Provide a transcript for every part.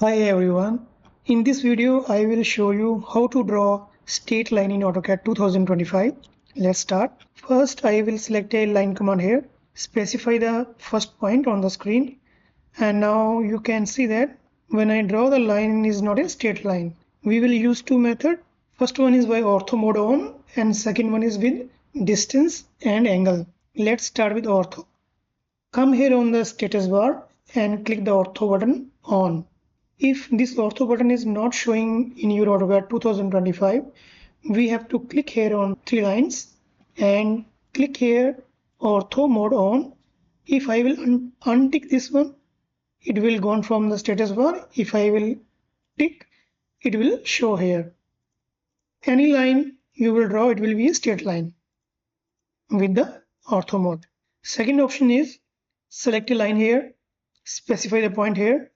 Hi everyone. In this video, I will show you how to draw straight line in AutoCAD 2025. Let's start. First, I will select a line command here, specify the first point on the screen. And now you can see that when I draw the line is not a straight line. We will use two methods. First one is by ortho mode on and second one is with distance and angle. Let's start with ortho. Come here on the status bar and click the ortho button on. If this ortho button is not showing in your AutoCAD 2025, we have to click here on three lines and click here ortho mode on. If I will untick this one, it will go on from the status bar. If I will tick, it will show here. Any line you will draw, it will be a straight line with the ortho mode. Second option is select a line here, specify the point here.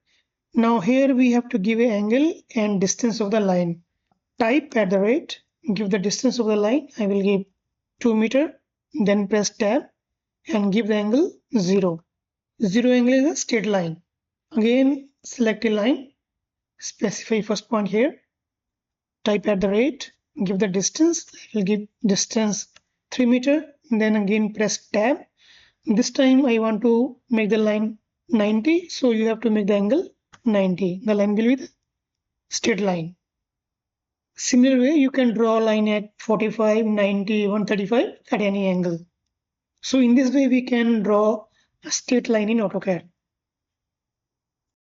Now here we have to give an angle and distance of the line. Type @ give the distance of the line. I will give 2 meters, then press tab and give the angle 0. 0 angle is a straight line. Again select a line, specify first point here, type @ give the distance. I will give distance 3 meters, then again press tab. This time I want to make the line 90, so you have to make the angle 90. The line will be the straight line. Similar way, you can draw a line at 45, 90, 135 at any angle. So in this way, we can draw a straight line in AutoCAD.